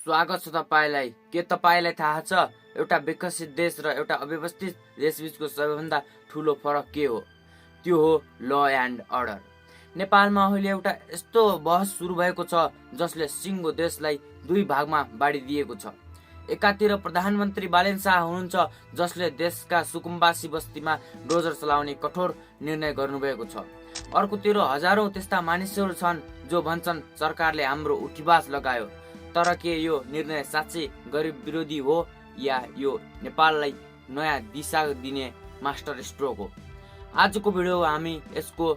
स्वागत छ तपाईलाई। के तपाईलाई थाहा छ एउटा विकसित देश र एउटा अव्यवस्थित देशबीचको सबैभन्दा ठूलो फरक के हो? त्यो हो ल एन्ड अर्डर। नेपालमा अहिले एउटा यस्तो बहस सुरु भएको छ जसले सिङ्गो देशलाई दुई भागमा बाँडिदिएको छ। एकातिर प्रधानमन्त्री बालेन शाह हुनुहुन्छ जसले देशका सुकुम्बासी बस्तीमा डोजर चलाउने कठोर निर्णय गर्नुभएको छ। अर्कोतिर हजारौं त्यस्ता मानिसहरू छन् जो भन्छन् सरकारले हाम्रो उठिवास लगायो। तर के यो निर्णय साँच्चै गरिब विरोधी हो या यो नेपाललाई नयाँ दिशा दिने मास्टर स्ट्रोक हो? आजको भिडियो हामी यसको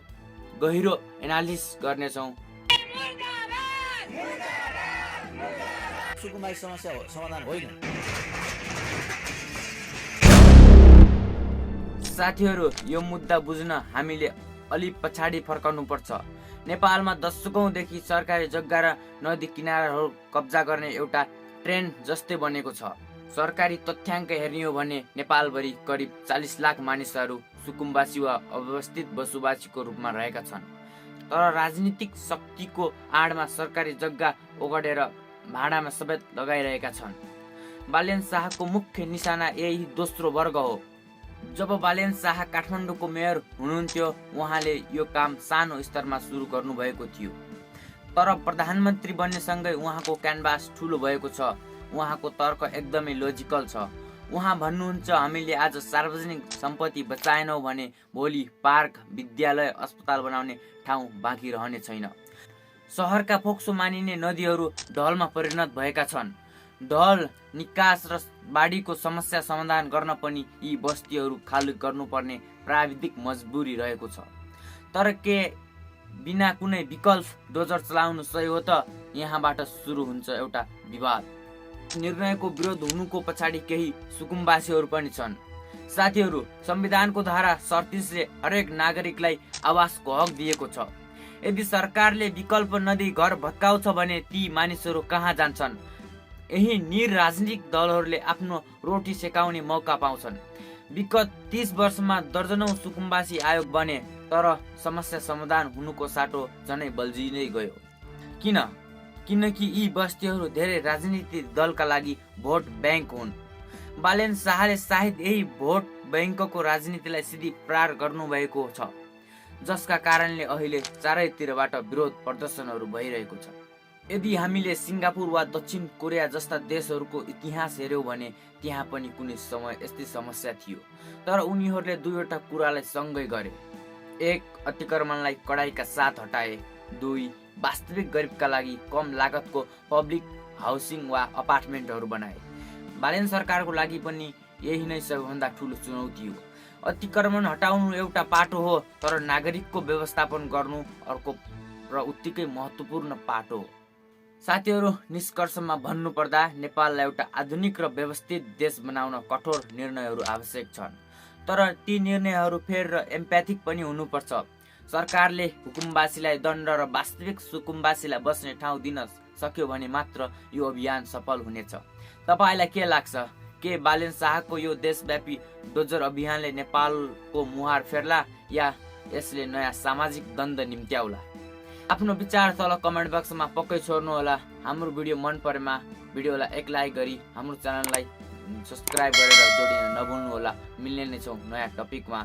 गहिरो एनालिसिस गर्नेछौँ। सुकुम्बासी समस्या समाधान होइन। साथीहरू, यो मुद्दा बुझ्न हामीले अलि पछाडि फर्कनु पर्छ। नेपालमा दशकौंदेखि सरकारी जग्गा र नदी किनाराहरू कब्जा गर्ने एउटा ट्रेन्ड जस्तै बनेको छ। सरकारी तथ्याङ्क हेर्ने हो भने नेपालभरि करिब 40 लाख मानिसहरू सुकुम्बासी वा अव्यवस्थित बसोबासीको रूपमा रहेका छन्। तर राजनीतिक शक्तिको आडमा सरकारी जग्गा ओगटेर भाडामा समेत लगाइरहेका छन्। बालेन शाहको मुख्य निशाना यही दोस्रो वर्ग हो। जब बालेन शाह काठमाडौँको मेयर हुनुहुन्थ्यो उहाँले यो काम सानो स्तरमा सुरु गर्नुभएको थियो। तर प्रधानमन्त्री बन्नेसँगै उहाँको क्यानभास ठुलो भएको छ। उहाँको तर्क एकदमै लोजिकल छ। उहाँ भन्नुहुन्छ हामीले आज सार्वजनिक सम्पत्ति बचाएनौँ भने भोलि पार्क, विद्यालय, अस्पताल बनाउने ठाउँ बाँकी रहने छैन। सहरका फोक्सो मानिने नदीहरू ढलमा परिणत भएका छन्। ढल निकास र बाढीको समस्या समाधान गर्न पनि यी बस्तीहरू खाली गर्नुपर्ने प्राविधिक मजबुरी रहेको छ। तर के बिना कुनै विकल्प डोजर चलाउनु सही हो त? यहाँबाट सुरु हुन्छ एउटा विवाद। निर्णयको विरोध हुनुको पछाडि केही सुकुम्बासीहरू पनि छन्। साथीहरू, संविधानको धारा 37 ले हरेक नागरिकलाई आवासको हक दिएको छ। यदि सरकारले विकल्प नदिई घर भत्काउँछ भने ती मानिसहरू कहाँ जान्छन्? यही निर राजनीतिक दलहरूले आफ्नो रोटी सेकाउने मौका पाउँछन्। विगत 30 वर्षमा दर्जनौं सुकुम्बासी आयोग बने तर समस्या समाधान हुनुको साटो झनै बल्झिँदै गयो। किनकि यी बस्तीहरू धेरै राजनीतिक दलका लागि भोट ब्याङ्क हुन्। बालेन शाहले सायद यही भोट ब्याङ्कको राजनीतिलाई सिधी प्रहार गर्नुभएको छ, जसका कारणले अहिले चारैतिरबाट विरोध प्रदर्शनहरू भइरहेको छ। यदि हामीले सिङ्गापुर वा दक्षिण कोरिया जस्ता देशहरूको इतिहास हेर्यौं भने त्यहाँ पनि कुनै समय यस्तै समस्या थियो। तर उनीहरूले दुईवटा कुरालाई सँगै गरे। एक, अतिक्रमणलाई कडाइका साथ हटाए। दुई, वास्तविक गरिबका लागि कम लागतको पब्लिक हाउसिङ वा अपार्टमेन्टहरू बनाए। बालेन सरकारको लागि पनि यही नै सबैभन्दा ठुलो चुनौती हो। अतिक्रमण हटाउनु एउटा पाटो हो तर नागरिकको व्यवस्थापन गर्नु अर्को र उत्तिकै महत्त्वपूर्ण पाटो हो। साथीहरू, निष्कर्षमा भन्नुपर्दा नेपाललाई एउटा आधुनिक र व्यवस्थित देश बनाउन कठोर निर्णयहरू आवश्यक छन्। तर ती निर्णयहरू फेर र एम्प्याथिक पनि हुनुपर्छ। सरकारले हुकुमबासीलाई दण्ड र वास्तविक सुकुम्बासीलाई बस्ने ठाउँ दिन सक्यो भने मात्र यो अभियान सफल हुनेछ। तपाईलाई के लाग्छ? के बालेन शाहको यो देशव्यापी डोजर अभियानले नेपालको मुहार फेर्ला या यसले नयाँ सामाजिक द्वन्द निम्त्याउला? आफ्नो विचार तल कमेन्ट बक्समा पक्कै छोड्नु होला। हाम्रो भिडियो मन परेमा भिडियोलाई एक लाइक गरी हाम्रो च्यानललाई सब्स्क्राइब गरेर जोडिन नभुल्नु होला। मिल्ने नै छौँ नयाँ टपिकमा।